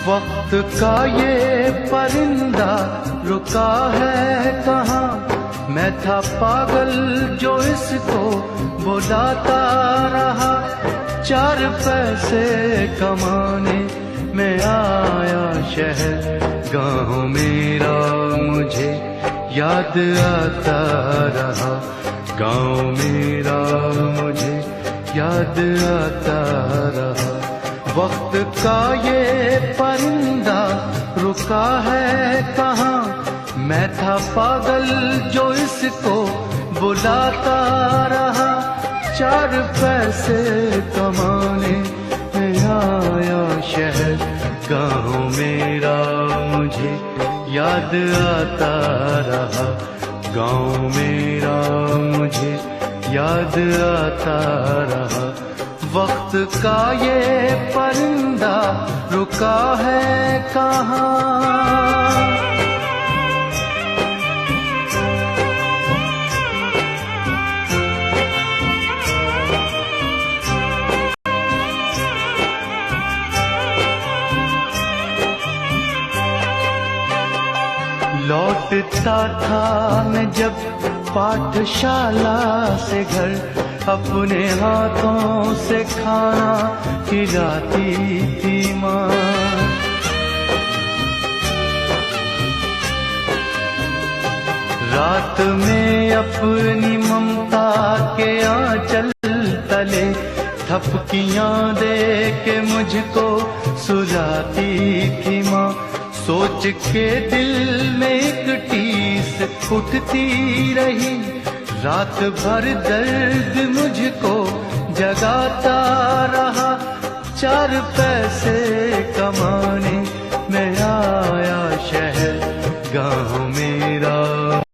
वक्त का ये परिंदा रुका है कहाँ, मैं था पागल जो इसको बुलाता रहा। 4 पैसे कमाने मैं आया शहर, गाँव मेरा मुझे याद आता रहा। गाँव मेरा मुझे याद आता रहा। वक्त का ये परिंदा रुका है कहाँ, मैं था पागल जो इसको बुलाता रहा। 4 पैसे कमाने मैं आया शहर, गाँव मेरा मुझे याद आता रहा। गाँव मेरा मुझे याद आता रहा। वक्त का ये परिंदा रुका है कहाँ। लौटता था मैं जब पाठशाला से घर, अपने हाथों से खाना खिलाती थी माँ। रात में अपनी ममता के आंचल तले थपकियां दे के मुझको सुलाती थी माँ। सोच के दिल में एक टीस उठती रही, रात भर दर्द मुझको जगाता रहा। 4 पैसे कमाने मैं आया शहर, गाँव